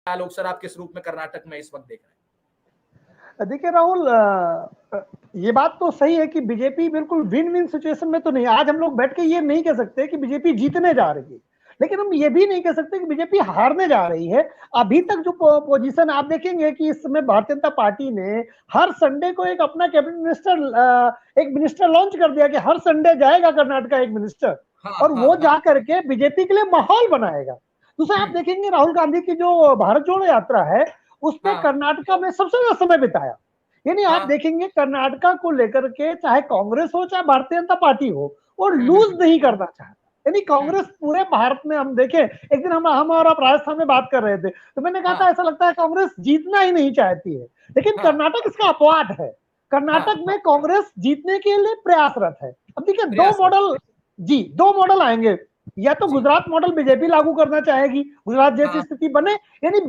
आलोक sir आप किस रूप में कर्नाटक में इस वक्त देख रहे हैं? देखिए राहुल, ये बात तो सही है कि बीजेपी बिल्कुल विन विन सिचुएशन में तो नहीं। आज हम लोग बैठ के ये नहीं कह सकते कि बीजेपी जीतने जा रही है, लेकिन हम ये भी नहीं कह सकते कि बीजेपी हारने जा रही है। अभी तक जो पोजीशन आप देखेंगे कि इस समय भारतीय जनता पार्टी ने हर संडे को एक अपना कैबिनेट मिनिस्टर, एक मिनिस्टर लॉन्च कर दिया कि हर संडे जाएगा कर्नाटक एक मिनिस्टर, और वो जा करके बीजेपी के लिए माहौल बनाएगा। दूसरा आप देखेंगे राहुल गांधी की जो भारत जोड़ो यात्रा है उसमें कर्नाटका में सबसे ज्यादा समय बिताया। यानी आप देखेंगे कर्नाटका को लेकर के चाहे कांग्रेस हो चाहे भारतीय जनता पार्टी हो, वो लूज नहीं करना चाहता। यानी कांग्रेस पूरे भारत में, हम देखें एक दिन हम और आप राजस्थान में बात कर रहे थे तो मैंने कहा था ऐसा लगता है कांग्रेस जीतना ही नहीं चाहती है, लेकिन कर्नाटक इसका अपवाद है। कर्नाटक में कांग्रेस जीतने के लिए प्रयासरत है। अब देखिए दो मॉडल आएंगे, या तो गुजरात मॉडल बीजेपी लागू करना चाहेगी, गुजरात जैसी स्थिति बने, यानी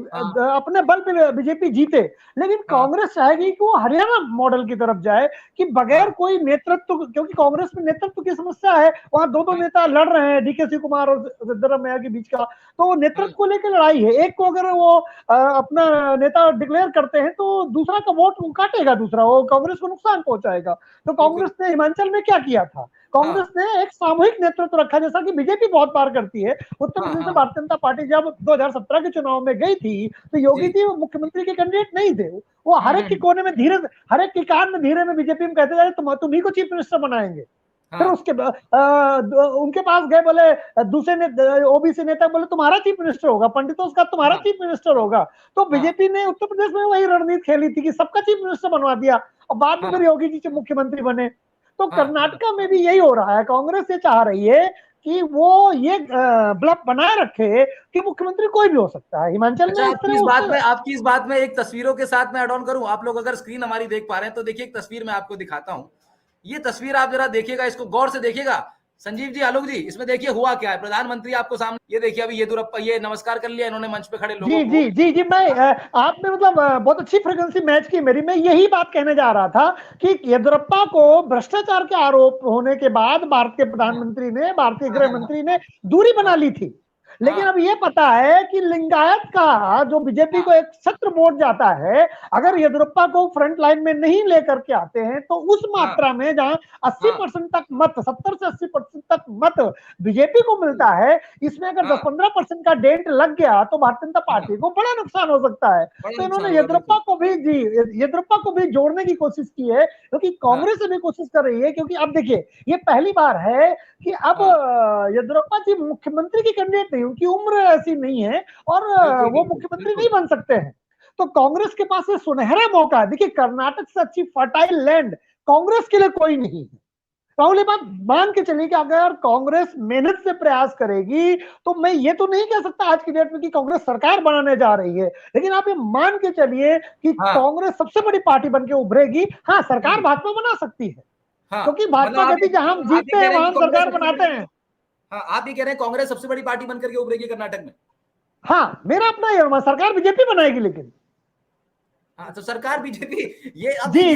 अपने बल पे बीजेपी जीते, लेकिन कांग्रेस चाहेगी कि वो हरियाणा मॉडल की तरफ जाए कि बगैर कोई नेतृत्व, क्योंकि कांग्रेस में नेतृत्व की समस्या है। वहां दो नेता लड़ रहे हैं, डीके शिवकुमार और सिद्धरामैया के बीच का, तो नेतृत्व को लेकर लड़ाई है। एक को अगर वो अपना नेता डिक्लेयर करते हैं तो दूसरा का वोट काटेगा, दूसरा वो कांग्रेस को नुकसान पहुंचाएगा। तो कांग्रेस ने हिमाचल में क्या किया था, कांग्रेस ने एक सामूहिक नेतृत्व रखा, जैसा कि बीजेपी बहुत बार करती है। उत्तर प्रदेश में भारतीय जनता पार्टी जब 2017 के चुनाव में गई थी तो योगी जी मुख्यमंत्री के कैंडिडेट नहीं थे, वो हर एक के कोने में धीरे, हर एक के कान में धीरे में बीजेपी में कहते जा रहे तुम्ही को चीफ मिनिस्टर बनाएंगे। फिर उसके उनके पास गए, बोले दूसरे ओबीसी नेता बोले तुम्हारा चीफ मिनिस्टर होगा, पंडितों का तुम्हारा चीफ मिनिस्टर होगा। तो बीजेपी ने उत्तर प्रदेश में वही रणनीति खेली थी कि सबका चीफ मिनिस्टर बनवा दिया, और बाद में फिर योगी जी मुख्यमंत्री बने। तो कर्नाटका में भी यही हो रहा है। कांग्रेस ये चाह रही है कि वो ये ब्लफ बनाए रखे कि मुख्यमंत्री कोई भी हो सकता है। हिमाचल में आपकी इस बात में एक तस्वीरों के साथ मैं ऐड ऑन करूं, आप लोग अगर स्क्रीन हमारी देख पा रहे हैं तो देखिए एक तस्वीर मैं आपको दिखाता हूं। ये तस्वीर आप जरा देखिएगा, इसको गौर से देखिएगा। संजीव जी, आलोक जी, इसमें देखिए हुआ क्या है। प्रधानमंत्री आपको सामने, ये देखिए अभी येदियुरप्पा ये नमस्कार कर लिया इन्होंने मंच पे खड़े लोगों को। जी मैं आपने मतलब बहुत अच्छी फ्रीक्वेंसी मैच की मेरी। मैं यही बात कहने जा रहा था कि येदियुरप्पा को भ्रष्टाचार के आरोप होने के बाद भारतीय प्रधानमंत्री ने, भारतीय गृह मंत्री ने दूरी बना ली थी। लेकिन अब ये पता है कि लिंगायत का जो बीजेपी को एक छत्र वोट जाता है, अगर येदियुरप्पा को फ्रंट लाइन में नहीं लेकर के आते हैं तो उस मात्रा में जहां 80% तक मत, 70 से 80% तक मत बीजेपी को मिलता है, इसमें अगर 10-15% का डेंट लग गया तो भारतीय जनता पार्टी को बड़ा नुकसान हो सकता है। तो इन्होंने येदियुरप्पा को भी जोड़ने की कोशिश की है, क्योंकि कांग्रेस भी कोशिश कर रही है। क्योंकि अब देखिए ये पहली बार है कि अब येदियुरप्पा जी मुख्यमंत्री की कैंडिडेट नहीं, उनकी उम्र ऐसी नहीं है और वो मुख्यमंत्री नहीं बन सकते हैं। तो कांग्रेस के पास ये सुनहरा मौका है। देखिए कर्नाटक से अच्छी फर्टाइल लैंड कांग्रेस के लिए कोई नहीं है। राहुल, ये बात मान के चलिए कि अगर कांग्रेस मेहनत से प्रयास करेगी तो मैं ये तो नहीं कह सकता आज की डेट में कि कांग्रेस सरकार बनाने जा रही है, लेकिन आप ये मान के चलिए कि कांग्रेस सबसे बड़ी पार्टी बनके उभरेगी। हाँ, सरकार भाजपा बना सकती है, क्योंकि भाजपा कहती जहां हम जीतते हैं वहां सरकार बनाते हैं। हाँ, आप ये कह रहे हैं कांग्रेस सबसे बड़ी पार्टी बनकर के उभरेगी कर्नाटक में? हाँ, मेरा अपना ये, सरकार बीजेपी बनाएगी। लेकिन हाँ, तो सरकार बीजेपी, ये अब जी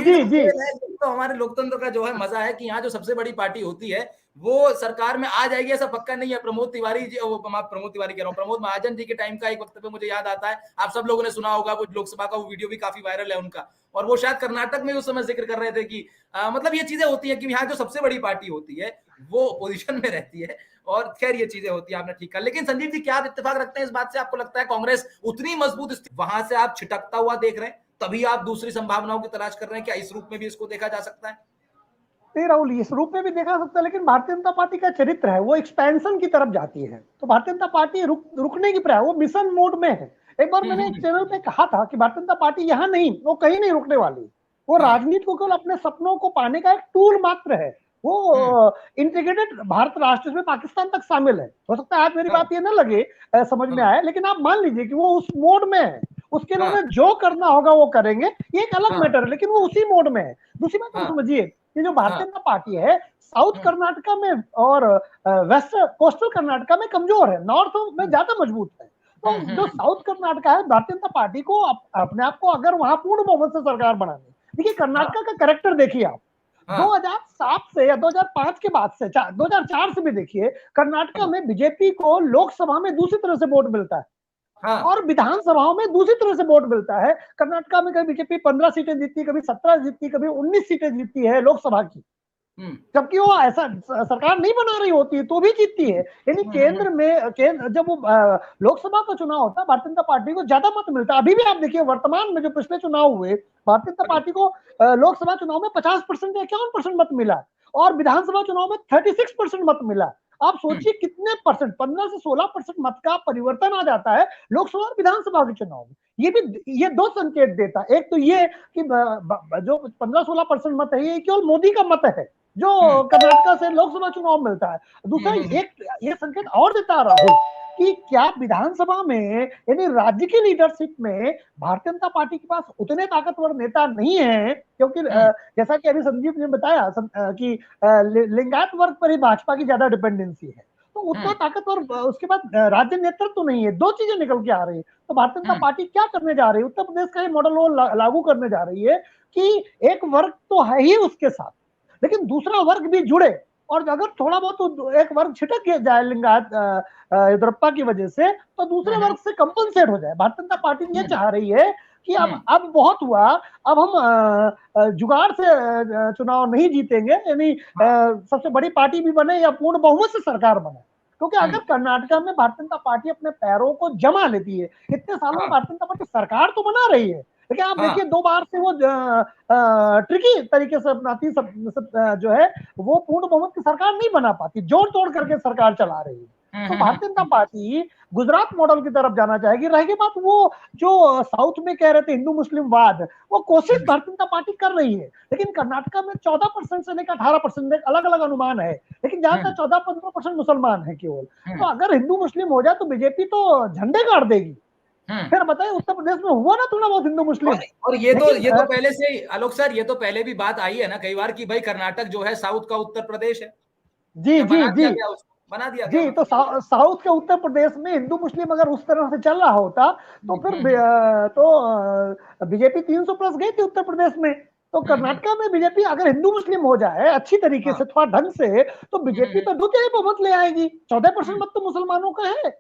तो हमारे लोकतंत्र का जो है मजा है कि यहाँ जो सबसे बड़ी पार्टी होती है वो सरकार में आ जाएगी, ऐसा पक्का नहीं है। प्रमोद तिवारी जी, प्रमोद तिवारी कह रहा हूँ, प्रमोद महाजन जी के टाइम का एक वक्तव्य मुझे याद आता है, आप सब लोगों ने सुना होगा, वो लोकसभा का वो वीडियो भी काफी वायरल है उनका, और वो शायद कर्नाटक में उस समय जिक्र कर रहे थे कि मतलब ये चीजें होती है कि यहाँ जो सबसे बड़ी पार्टी होती है वो पोजीशन में रहती है, और खैर ये चीजें होती है, आपने ठीक कहा। लेकिन संजीव जी, क्या आप इत्तेफाक रखते हैं इस बात से? आपको लगता है कांग्रेस उतनी मजबूत वहां से आप छिटकता हुआ देख रहे हैं, तभी आप दूसरी संभावनाओं की तलाश कर रहे हैं? क्या इस रूप में भी इसको देखा जा सकता है? नहीं राहुल, इस रूप में भी देखा सकता है, लेकिन भारतीय जनता पार्टी का चरित्र है वो एक्सपेंशन की तरफ जाती है। तो भारतीय जनता पार्टी रुकने की प्रयास, वो मिशन मोड में है। एक बार मैंने एक चैनल पे कहा था कि भारतीय जनता पार्टी यहाँ नहीं, वो कहीं नहीं रुकने वाली। वो राजनीति को केवल अपने सपनों को पाने का एक टूल मात्र है। वो इंटीग्रेटेड भारत राष्ट्र में पाकिस्तान तक शामिल है। हो सकता है आज मेरी बात ये ना लगे, समझ में आए, लेकिन आप मान लीजिए कि वो उस मोड में है। उसके लिए जो करना होगा वो करेंगे, ये एक अलग मैटर है, लेकिन वो उसी मोड में है। दूसरी बात तो समझिए, ये जो भारतीय जनता पार्टी है साउथ कर्नाटका में और वेस्ट कोस्टल कर्नाटका में कमजोर है, नॉर्थ में ज्यादा मजबूत है। तो जो साउथ कर्नाटका है, भारतीय जनता पार्टी को अपने आप को अगर वहां पूर्ण बहुमत से सरकार बनानी, देखिए कर्नाटका का कैरेक्टर देखिए आप, 2007 से या 2005 के बाद से 2004 से भी देखिए, कर्नाटका में बीजेपी को लोकसभा में दूसरी तरह से वोट मिलता है। हाँ। और विधानसभाओं में दूसरी तरह से वोट मिलता है। कर्नाटका में कभी बीजेपी 15 सीटें जीतती है, कभी 17 जीतती, कभी 19 सीटें जीतती है लोकसभा की, जबकि वो ऐसा सरकार नहीं बना रही होती है तो भी जीतती है। यानी केंद्र में जब वो लोकसभा का चुनाव होता है, भारतीय जनता पार्टी को ज्यादा मत मिलता है। अभी भी आप देखिए वर्तमान में जो पिछले चुनाव हुए, भारतीय जनता पार्टी को लोकसभा चुनाव में 50% या 51% मत मिला और विधानसभा चुनाव में 36% मत मिला। आप सोचिए कितने परसेंट, 15 से 16% मत का परिवर्तन आ जाता है लोकसभा और विधानसभा के चुनाव में। ये दो संकेत देता है। एक तो ये कि जो 15-16% मत है ये केवल मोदी का मत है जो कर्नाटका से लोकसभा चुनाव मिलता है। दूसरा एक ये संकेत और देता है राहुल कि क्या विधानसभा में यानी राज्य की लीडरशिप में भारतीय जनता पार्टी के पास उतने ताकतवर नेता नहीं है, क्योंकि जैसा कि अभी संजीव ने बताया कि लिंगायत वर्ग पर ही भाजपा की ज्यादा डिपेंडेंसी है, तो उतना ताकतवर उसके बाद राज्य नेतृत्व तो नहीं है। दो चीजें निकल के आ रही है। तो भारतीय जनता पार्टी क्या करने जा रही है, उत्तर प्रदेश का ये मॉडल वो लागू करने जा रही है कि एक वर्ग तो है ही उसके साथ, लेकिन दूसरा वर्ग भी जुड़े, और अगर थोड़ा बहुत एक वर्ग छिटक जाए लिंगायत येदियुरप्पा की वजह से, तो दूसरे वर्ग से कंपनसेट हो जाए। भारतीय जनता पार्टी ये चाह रही है कि अब बहुत हुआ, अब हम जुगाड़ से चुनाव नहीं जीतेंगे, यानी सबसे बड़ी पार्टी भी बने या पूर्ण बहुमत से सरकार बने। क्योंकि अगर कर्नाटका में भारतीय जनता पार्टी अपने पैरों को जमा लेती है, इतने सालों में भारतीय जनता पार्टी सरकार तो बना रही है, लेकिन आप देखिए 2 बार से वो ट्रिकी तरीके से अपनाती सब जो है वो पूर्ण बहुमत की सरकार नहीं बना पाती, जोड़ तोड़ करके सरकार चला रही है। तो भारतीय जनता पार्टी गुजरात मॉडल की तरफ जाना चाहेगी। रहेगी बात वो जो साउथ में कह रहे थे हिंदू मुस्लिम वाद, वो कोशिश भारतीय जनता पार्टी कर रही है, लेकिन कर्नाटका में 14% से लेकर 18% अलग अलग अनुमान है, लेकिन ज्यादातर 14-15% मुसलमान है केवल। तो अगर हिंदू मुस्लिम हो जाए तो बीजेपी तो झंडे गाड़ देगी। फिर बताइए उत्तर प्रदेश में हुआ ना थोड़ा बहुत हिंदू मुस्लिम। और ये तो पहले से आलोक सर, ये तो पहले भी बात आई है ना कई बार कि भाई कर्नाटक जो है साउथ का उत्तर प्रदेश है। जी जी जी बना दिया जी। तो साउथ के उत्तर प्रदेश में हिंदू मुस्लिम अगर उस तरह से चल रहा होता तो फिर तो बीजेपी 300 प्लस गई थी उत्तर प्रदेश में। तो कर्नाटका में बीजेपी अगर हिंदू मुस्लिम हो जाए अच्छी तरीके से, थोड़ा ढंग से, तो बीजेपी तो द्वितीय बहुमत ले आएगी। 14% मत तो मुसलमानों का है।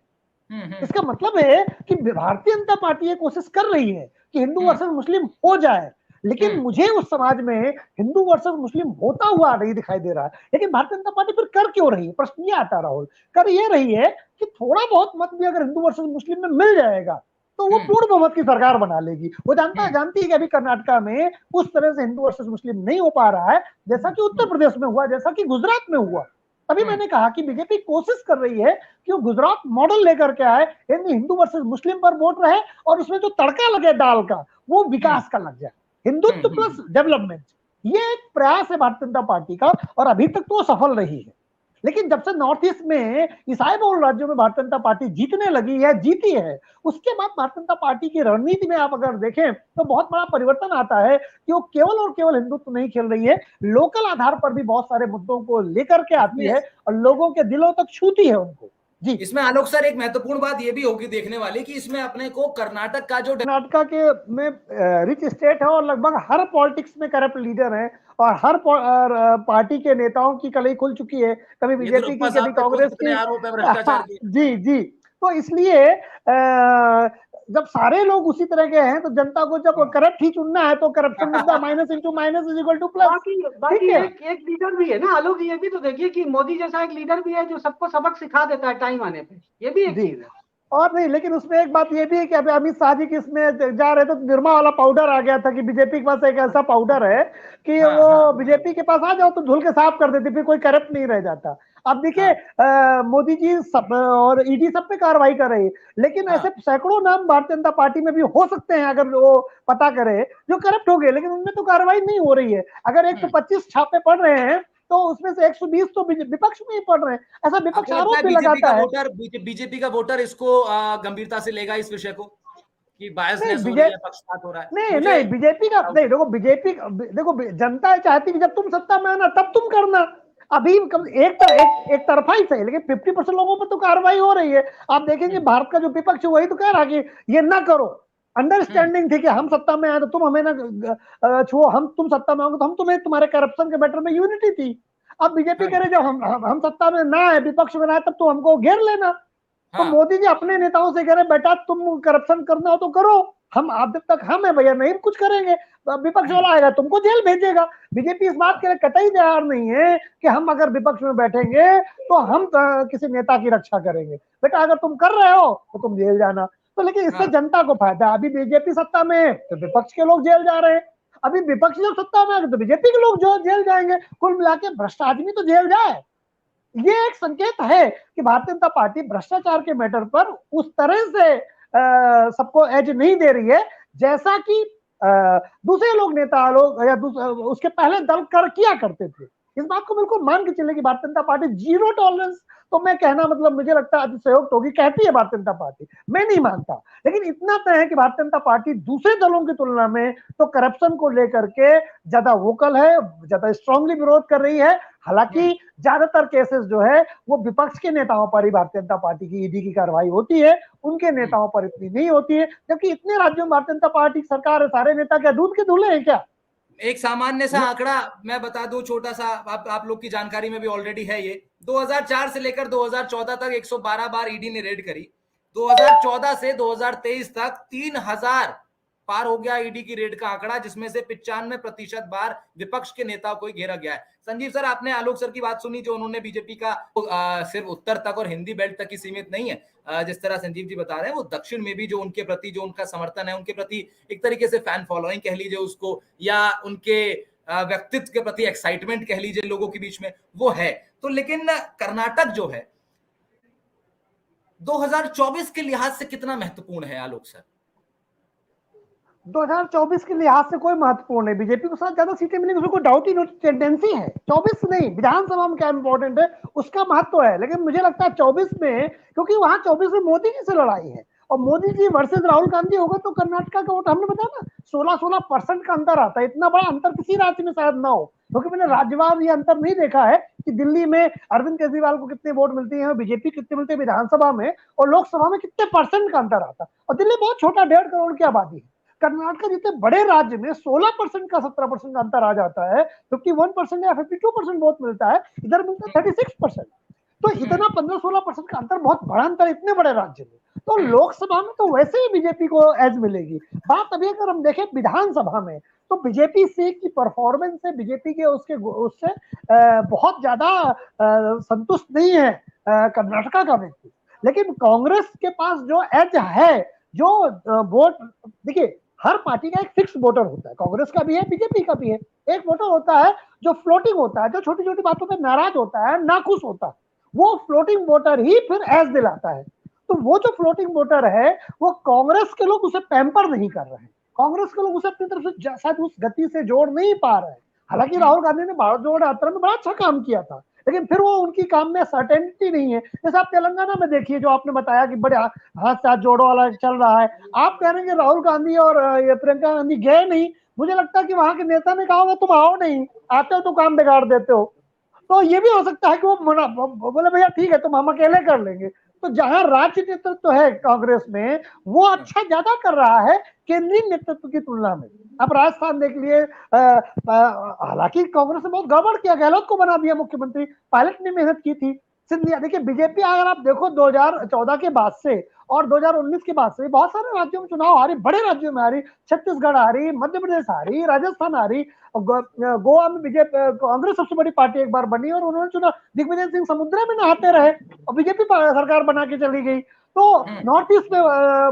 इसका मतलब है कि भारतीय जनता पार्टी ये कोशिश कर रही है कि हिंदू वर्सेस मुस्लिम हो जाए, लेकिन मुझे उस समाज में हिंदू वर्सेस मुस्लिम होता हुआ नहीं दिखाई दे रहा है। लेकिन भारतीय जनता पार्टी फिर कर क्यों रही है, प्रश्न ये आता राहुल। कर ये रही है कि थोड़ा बहुत मत भी अगर हिंदू वर्सेस मुस्लिम में मिल जाएगा तो वो पूर्ण बहुमत की सरकार बना लेगी। वो जानती है कि अभी कर्नाटका में उस तरह से हिंदू वर्सेस मुस्लिम नहीं हो पा रहा है, जैसा कि उत्तर प्रदेश में हुआ, जैसा कि गुजरात में हुआ। तभी मैंने कहा कि बीजेपी कोशिश कर रही है कि वो गुजरात मॉडल लेकर के आए, यानी हिंदू वर्सेस मुस्लिम पर वोट रहे और उसमें जो तड़का लगे दाल का वो विकास का लग जाए, हिंदुत्व प्लस डेवलपमेंट। ये एक प्रयास है भारतीय जनता पार्टी का और अभी तक तो सफल रही है। लेकिन जब से नॉर्थ ईस्ट में ईसाई बहुल राज्यों में भारतीय जनता पार्टी जीतने लगी है, जीती है, उसके बाद भारतीय जनता पार्टी की रणनीति में आप अगर देखें तो बहुत बड़ा परिवर्तन आता है कि वो केवल और केवल हिंदुत्व नहीं खेल रही है, लोकल आधार पर भी बहुत सारे मुद्दों को लेकर के आती है और लोगों के दिलों तक छूती है उनको। जी, इसमें आलोक सर एक महत्वपूर्ण बात ये भी होगी देखने वाली कि इसमें अपने को कर्नाटक का जो कर्नाटका के में रिच स्टेट है और लगभग हर पॉलिटिक्स में करप्ट लीडर है और हर पार्टी के नेताओं की कलई खुल चुकी है, कभी बीजेपी की, कभी कांग्रेस की। जी जी। तो इसलिए जब सारे लोग उसी तरह के हैं तो जनता को जब करप्ट ही चुनना है तो corruption with the minus into minus is equal two plus. बाकी एक लीडर भी है ना आलोक, ये भी तो देखिए कि मोदी जैसा एक लीडर भी है जो सबको सबक सिखा देता है टाइम आने पे, ये भी एक चीज है। और नहीं, लेकिन उसमें एक बात ये भी है कि अभी अमित शाह जी इसमें जा रहे थे तो निरमा वाला पाउडर आ गया था कि बीजेपी के पास एक ऐसा पाउडर है कि वो बीजेपी के पास आ जाओ तो धुल के साफ कर देती, फिर कोई करप्ट नहीं रह जाता। अब देखिए मोदी जी सब और ईडी सब पे कार्रवाई कर रही है, लेकिन ऐसे सैकड़ों नाम भारतीय जनता पार्टी में भी हो सकते हैं अगर वो पता करे जो करप्ट हो गए, लेकिन उनमें तो कार्रवाई नहीं हो रही है। अगर 125 छापे पड़ रहे हैं तो उसमें से 120 तो विपक्ष में ही पड़ रहे हैं, ऐसा विपक्ष आरोप भी लगाता है। बीजेपी का वोटर इसको गंभीरता से लेगा इस विषय को कि बायसनेस हो रही है, पक्षपात हो रहा है। नहीं बीजेपी का नहीं, देखो जनता चाहती कि जब तुम सत्ता में आना तब तुम करना। अभी एक तरफा ही सही, लेकिन 50% लोगों पर तो कार्रवाई हो रही है। आप देखेंगे भारत का जो विपक्ष वही तो कह रहा कि ये ना करो, अंडरस्टैंडिंग थी कि हम सत्ता में आए तो तुम हमें ना छुओ, तुम सत्ता में आओगे तो हम तुम्हें तुम्हारे करप्शन के मैटर में यूनिटी थी। अब बीजेपी कह रहे जब हम सत्ता में ना आए, विपक्ष में ना आए, तब तो हमको घेर लेना। तो मोदी जी अपने नेताओं से कह रहे बेटा तुम करप्शन करना हो तो करो, हम आप जब तक हम है भैया नहीं कुछ करेंगे, विपक्ष वाला आएगा तुमको जेल भेजेगा। बीजेपी इस बात के लिए कतई तैयार नहीं है कि हम अगर विपक्ष में बैठेंगे तो हम किसी नेता की रक्षा करेंगे, बेटा अगर तुम कर रहे हो तो तुम जेल जाना। तो लेकिन इससे जनता को फायदा, अभी बीजेपी सत्ता में है तो विपक्ष के लोग जेल जा रहे हैं, अभी विपक्ष जब सत्ता में आ तो बीजेपी के लोग जो जेल जाएंगे, कुल मिला के भ्रष्ट आदमी तो जेल जाए। ये एक संकेत है कि भारतीय जनता पार्टी भ्रष्टाचार के मैटर पर उस तरह से सबको एज नहीं दे रही है जैसा कि दूसरे लोग नेता लोग या उसके पहले दल किया करते थे। इस बात को बिल्कुल मान के चले कि Bharatiya Janata party zero tolerance, तो मैं कहना मतलब मुझे लगता है अतिशयोक्त होगी, कहती है भारतीय जनता पार्टी, मैं नहीं मानता, लेकिन इतना तय है कि भारतीय जनता पार्टी दूसरे दलों की तुलना में तो करप्शन को लेकर के ज्यादा वोकल है, ज्यादा स्ट्रांगली विरोध कर रही है। हालांकि ज्यादातर केसेस जो है वो विपक्ष के नेताओं पर ही भारतीय जनता पार्टी की ईडी की कार्रवाई होती है, उनके नेताओं पर इतनी नहीं होती है, क्योंकि इतने राज्यों में भारतीय जनता पार्टी की सरकार है, सारे नेता क्या दूध के धुले हैं क्या? एक सामान्य सा आंकड़ा मैं बता दूं, छोटा सा, आप लोग की जानकारी में भी ऑलरेडी है ये, 2004 से लेकर 2014 तक 112 बार ईडी ने रेड करी, 2014 से 2023 तक 3000 पार हो गया ईडी की रेड का आंकड़ा, जिसमें से 95% बार विपक्ष के नेताओं को ही घेरा गया है। संजीव सर, आपने आलोक सर की बात सुनी जो उन्होंने बीजेपी का सिर्फ उत्तर तक और हिंदी बेल्ट तक ही सीमित नहीं है, जिस तरह संजीव जी बता रहे हैं, वो दक्षिण में भी जो उनके प्रति जो उनका समर्थन है, उनके प्रति एक तरीके से फैन फॉलोइंग कह लीजिए उसको, या उनके व्यक्तित्व के प्रति एक्साइटमेंट कह लीजिए लोगों के बीच में, वो है। तो लेकिन कर्नाटक जो है 2024 के लिहाज से कितना महत्वपूर्ण है आलोक सर? 2024 के लिहाज से कोई महत्वपूर्ण है, बीजेपी को साथ ज्यादा सीटें मिलेंगी, उसमें कोई डाउट ही टेंडेंसी है। 24 नहीं, विधानसभा में क्या इंपॉर्टेंट है उसका महत्व है, लेकिन मुझे लगता है 24 में, क्योंकि वहां 24 में मोदी जी से लड़ाई है और मोदी जी वर्सेस राहुल गांधी होगा तो कर्नाटक का वोट हमने बताया ना 16% का अंतर आता है। इतना बड़ा अंतर किसी राज्य में शायद ना हो, क्योंकि मैंने राज्यवार ये अंतर नहीं देखा है कि दिल्ली में अरविंद केजरीवाल को कितने वोट मिलती है, बीजेपी कितने मिलते हैं विधानसभा में, और लोकसभा में कितने % का अंतर आता है। और दिल्ली बहुत छोटा 1.5 करोड़ की आबादी है। कर्नाटक जितने बड़े राज्य में 16% का 17% का अंतर आ जाता है, 51% या 52% वोट मिलता है, इधर मिलता है 36%। तो इतना 15-16% का अंतर बहुत बड़ा अंतर इतने बड़े राज्य में, तो लोकसभा में तो वैसे ही बीजेपी को एज मिलेगी। बात अभी अगर हम देखें विधानसभा में, तो बीजेपी से की परफॉर्मेंस से बीजेपी के उससे बहुत ज्यादा संतुष्ट नहीं है कर्नाटका का व्यक्ति, लेकिन कांग्रेस के पास जो एज है, जो वोट, देखिए हर पार्टी का एक फिक्स वोटर होता है, कांग्रेस का भी है, बीजेपी का भी है। एक वोटर होता है जो फ्लोटिंग होता है, जो छोटी छोटी बातों पर नाराज होता है, नाखुश होता है, वो फ्लोटिंग वोटर ही फिर एज दिलाता है। तो वो जो फ्लोटिंग वोटर है वो कांग्रेस के लोग उसे पैम्पर नहीं कर रहे हैं, कांग्रेस के लोग उसे अपनी तरफ से शायद उस गति से जोड़ नहीं पा रहे हैं। हालांकि राहुल गांधी ने भारत जोड़ो यात्रा में बड़ा अच्छा काम किया था, लेकिन फिर वो उनकी काम में सर्टेनिटी नहीं है। जैसे आप तेलंगाना में देखिए, जो आपने बताया कि बड़े हाथ साथ जोड़ो वाला चल रहा है, आप कह रहे हैं कि राहुल गांधी और प्रियंका गांधी गए नहीं, मुझे लगता है कि वहां के नेता ने कहा होगा तुम आओ नहीं, आते हो तो काम बिगाड़ देते हो। तो ये भी हो सकता है कि वो बोले भैया ठीक है तुम हम अकेले कर लेंगे। तो जहां राज्य नेतृत्व है कांग्रेस में, वो अच्छा ज्यादा कर रहा है केंद्रीय नेतृत्व की तुलना में। अब राजस्थान देख लिए, हालांकि कांग्रेस ने बहुत गड़बड़ किया, गहलोत को बना दिया मुख्यमंत्री, पायलट ने मेहनत की थी। सिंधिया, देखिए बीजेपी अगर आप देखो 2014 के बाद से और 2019 के बाद से बहुत सारे राज्यों में चुनाव आ रही, बड़े राज्यों में आ रही, छत्तीसगढ़ आ रही, मध्य प्रदेश आ रही, राजस्थान आ रही, गोवा में बीजेपी कांग्रेस सबसे बड़ी पार्टी एक बार बनी और उन्होंने चुनाव, दिग्विजय सिंह समुद्र में नहाते रहे और बीजेपी सरकार बना के चली गई। तो नॉर्थ ईस्ट में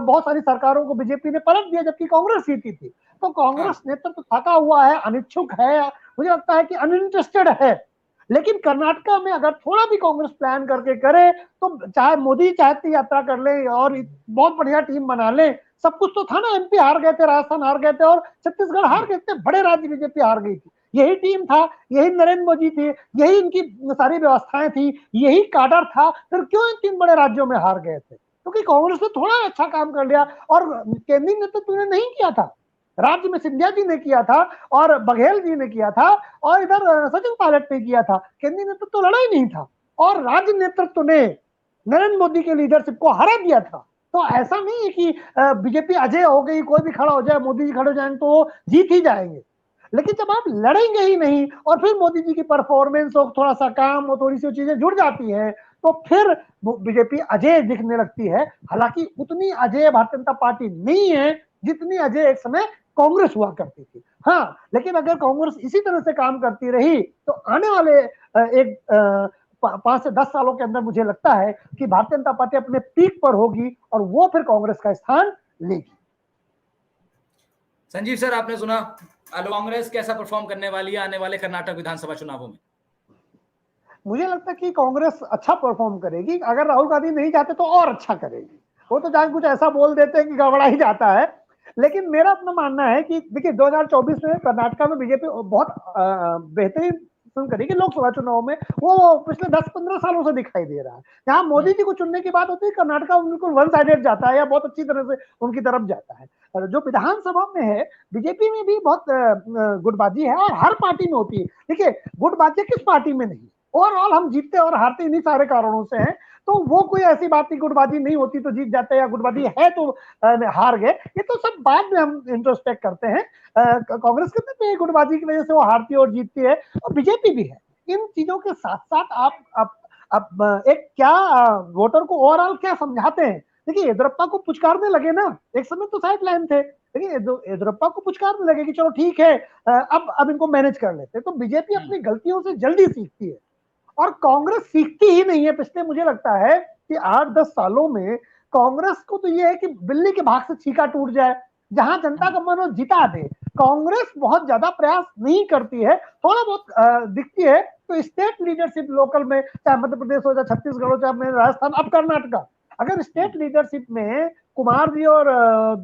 बहुत सारी सरकारों को बीजेपी ने पलट दिया जबकि कांग्रेस जीती थी। तो कांग्रेस नेतृत्व थका हुआ है, अनिच्छुक है, मुझे लगता है कि अनइंटरेस्टेड है। लेकिन कर्नाटका में अगर थोड़ा भी कांग्रेस प्लान करके करे तो चाहे मोदी चाहती यात्रा कर ले और बहुत बढ़िया टीम बना ले, सब कुछ तो था ना, एमपी हार गए थे, राजस्थान हार गए थे और छत्तीसगढ़ हार गए थे, बड़े राज्य बीजेपी हार गई थी, यही टीम था, यही नरेंद्र मोदी थे, यही इनकी सारी व्यवस्थाएं थी, यही काडर था, फिर क्यों इन 3 बड़े राज्यों में हार गए थे? क्योंकि कांग्रेस ने थोड़ा अच्छा काम कर लिया और केंद्रीय नेतृत्व ने नहीं किया था। राज्य में सिंधिया जी ने किया था और बघेल जी ने किया था और इधर सचिन पायलट ने किया था, केंद्रीय नेतृत्व तो लड़ा ही नहीं था और राज्य नेतृत्व ने नरेंद्र मोदी के लीडरशिप को हरा दिया था। तो ऐसा नहीं है कि बीजेपी अजय हो गई, कोई भी खड़ा हो जाए, मोदी जी खड़े हो जाएंगे तो जीत ही जाएंगे। लेकिन जब आप लड़ेंगे ही नहीं और फिर मोदी जी की परफॉर्मेंस हो, थोड़ा सा काम हो, थोड़ी सी चीजें जुड़ जाती है, तो फिर बीजेपी अजय दिखने लगती है। हालांकि उतनी अजय भारतीय जनता पार्टी नहीं है जितनी अजय एक समय कांग्रेस हुआ करती थी। हाँ, लेकिन अगर कांग्रेस इसी तरह से काम करती रही तो आने वाले एक 5 से 10 सालों के अंदर मुझे लगता है कि भारतीय जनता पार्टी अपने पीक पर होगी और वो फिर कांग्रेस का स्थान लेगी। संजीव सर, आपने सुना कांग्रेस कैसा परफॉर्म करने वाली है आने वाले कर्नाटक विधानसभा चुनावों में? मुझे लगता है कि कांग्रेस अच्छा परफॉर्म करेगी। अगर राहुल गांधी नहीं जाते तो और अच्छा करेगी। वो तो जान कुछ ऐसा बोल देते हैं कि गड़बड़ा ही जाता है। लेकिन मेरा अपना मानना है कि देखिए 2024 में कर्नाटक में बीजेपी बहुत बेहतरीन करेगी। लोकसभा चुनाव में वो पिछले 10-15 सालों से दिखाई दे रहा है। जहां मोदी जी को चुनने की बात होती है, कर्नाटक बिल्कुल वन साइडेड जाता है या बहुत अच्छी तरह से उनकी तरफ जाता है। और जो विधानसभा में है, बीजेपी में भी बहुत गुटबाजी है और हर पार्टी में होती है। देखिए, गुटबाजी किस पार्टी में नहीं, ओवरऑल हम जीतते और हारते इन्हीं सारे कारणों से हैं। तो वो कोई ऐसी बात नहीं, गुटबाजी नहीं होती तो जीत जाते, या गुटबाजी है तो हार गए, ये तो सब बाद में हम इंट्रोस्पेक्ट करते हैं। कांग्रेस के अंदर गुटबाजी की वजह से वो हारती है और जीतती है, और बीजेपी भी है। इन चीजों के साथ साथ आप एक क्या वोटर को ओवरऑल क्या समझाते हैं। देखिए, येदियुरप्पा को पुचकारने लगे ना, एक समय तो साइड लाइन थे, लेकिन येदियुरप्पा को पुचकारने लगे कि चलो ठीक है, अब इनको मैनेज कर लेते। तो बीजेपी अपनी गलतियों से जल्दी सीखती है और कांग्रेस सीखती ही नहीं है। पिछले मुझे लगता है कि 8-10 सालों में कांग्रेस को तो ये है कि बिल्ली के भाग से छीका टूट जाए, जहां जनता का मन जिता दे। कांग्रेस बहुत ज्यादा प्रयास नहीं करती है, थोड़ा बहुत दिखती है तो स्टेट लीडरशिप लोकल में, चाहे मध्य प्रदेश हो, चाहे छत्तीसगढ़ हो, चाहे राजस्थान, अब कर्नाटका, अगर स्टेट लीडरशिप में कुमार जी और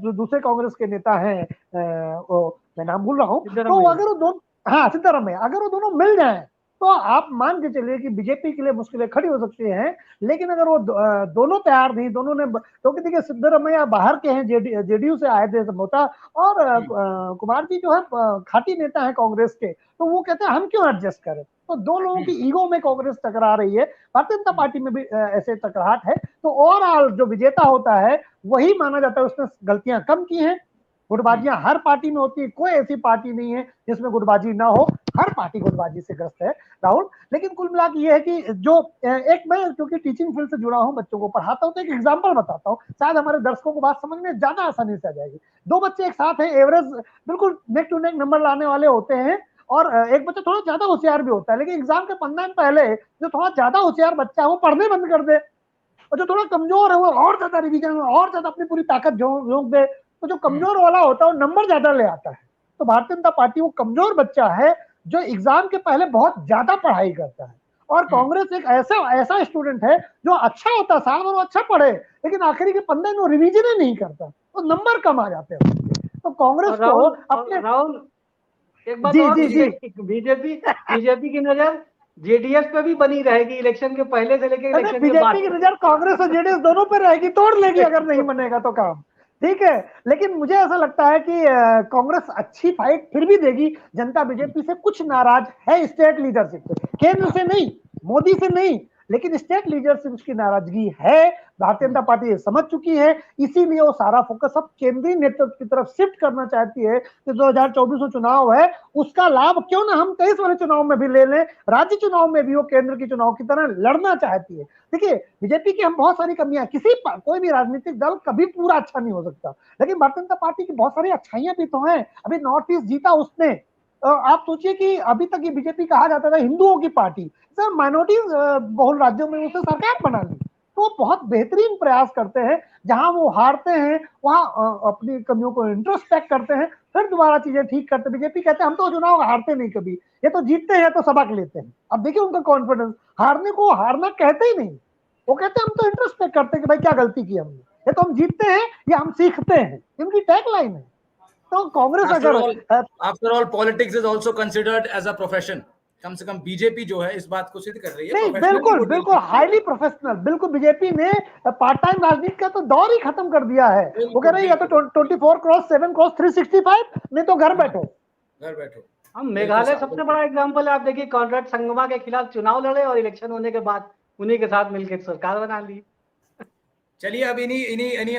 जो दूसरे कांग्रेस के नेता हैं, मैं नाम भूल रहा हूँ, तो अगर वो दोनों, हाँ सिद्धरामैया, अगर वो दोनों मिल जाए तो आप मान के चलिए कि बीजेपी के लिए मुश्किलें खड़ी हो सकती हैं। लेकिन अगर वो दोनों तैयार नहीं, दोनों ने, क्योंकि देखिए सिद्धरामैया बाहर के हैं, जेडीयू से आए थे संभवतः, और कुमार जी जो है खाटी नेता है कांग्रेस के, तो वो कहते हैं हम क्यों एडजस्ट करें। तो दो लोगों की ईगो में कांग्रेस टकरा रही है। भारतीय जनता पार्टी में भी ऐसे टकराहट है। तो ओवरऑल जो विजेता होता है वही माना जाता है उसने गलतियां कम की हैं। गुटबाजियां हर पार्टी में होती है, कोई ऐसी पार्टी नहीं है जिसमें गुटबाजी ना हो, हर पार्टी गुटबाजी से ग्रस्त है राहुल। लेकिन कुल मिला के ये है कि जो एक, मैं क्योंकि टीचिंग फील्ड से जुड़ा हूं, बच्चों को पढ़ाता हूं, तो एक एग्जांपल बताता हूं, शायद हमारे दर्शकों को बात समझ में ज्यादा आसानी से आ जाएगी। दो बच्चे एक साथ हैं, एवरेज बिल्कुल नेक टू नेक नंबर लाने वाले होते हैं, और एक बच्चा थोड़ा ज्यादा होशियार भी होता है, लेकिन एग्जाम के 15 दिन पहले जो थोड़ा ज्यादा होशियार बच्चा है वो पढ़ने बंद कर दे, और जो थोड़ा कमजोर है वो और ज्यादा रिवीजन में और ज्यादा अपनी पूरी ताकत झोंक दे। तो जो कमजोर वाला होता है वो नंबर ज्यादा ले आता है। तो भारतीय जनता पार्टी वो कमजोर बच्चा है जो एग्जाम के पहले बहुत ज्यादा पढ़ाई करता है, और कांग्रेस एक ऐसा स्टूडेंट है जो अच्छा होता साल भर, वो अच्छा पढ़े, लेकिन आखिरी के 15 दिन वो रिवीजन ही नहीं करता, तो नंबर कम आ जाते हैं। तो कांग्रेस को अपने राहुल एक बात जी और, जी जी बीजेपी की नजर जेडीएस पे भी बनी रहेगी इलेक्शन के पहले से लेकर इलेक्शन के बाद। बीजेपी की नजर कांग्रेस और जेडीएस दोनों पर रहेगी, तोड़ लेगी अगर नहीं बनेगा तो काम, ठीक है। लेकिन मुझे ऐसा लगता है कि कांग्रेस अच्छी फाइट फिर भी देगी। जनता बीजेपी से कुछ नाराज है, स्टेट लीडरशिप से, केंद्र से नहीं, मोदी से नहीं, लेकिन स्टेट लीडरशिप की नाराजगी है। भारतीय जनता पार्टी ये समझ चुकी है, इसीलिए वो सारा फोकस अब केंद्रीय नेतृत्व की तरफ शिफ्ट करना चाहती है कि 2024 में चुनाव है, उसका लाभ क्यों ना हम 23 वाले चुनाव में भी ले लें, राज्य चुनाव में भी वो केंद्र की चुनाव की तरह लड़ना चाहती है। देखिए, बीजेपी की हम बहुत सारी कमियां, कोई भी राजनीतिक दल कभी पूरा अच्छा नहीं हो सकता, लेकिन भारतीय जनता पार्टी की बहुत सारी अच्छाइयां भी तो हैं। अभी नॉर्थ ईस्ट जीता उसने, आप सोचिए कि अभी तक ये बीजेपी कहा जाता था हिंदुओं की पार्टी, सर माइनॉरिटी बहुल राज्यों में उसे सरकार बना ली। तो बहुत बेहतरीन प्रयास करते हैं, जहां वो हारते हैं वहां अपनी कमियों को इंट्रोस्पेक्ट करते हैं, फिर दोबारा चीजें ठीक करते हैं। बीजेपी कहते हैं हम तो चुनाव हारते नहीं कभी, ये तो जीतते हैं तो सबक लेते हैं। अब देखिए उनका कॉन्फिडेंस, हारने को हारना कहते ही नहीं, वो कहते हैं हम तो इंट्रोस्पेक्ट करते हैं कि भाई क्या गलती की हमने, ये तो हम जीतते हैं या हम सीखते हैं, इनकी टैगलाइन है। तो Congress after all politics is also considered as a profession, कम से कम बीजेपी जो है इस बात को सिद्ध कर रही है। नहीं, बिल्कुल बिल्कुल हाईली प्रोफेशनल, बिल्कुल बीजेपी ने पार्ट टाइम राजनीति का तो दौर ही खत्म कर दिया है। वो कह रहे हैं या तो 24x7x 365, नहीं तो घर बैठो। हम मेघालय सबसे बड़ा एग्जांपल है। आप देखिए कॉन्ट्रैक्ट संगमा के खिलाफ चुनाव लड़े और इलेक्शन होने के बाद उन्हीं के साथ मिलकर सरकार बना ली। चलिए अब इन्हीं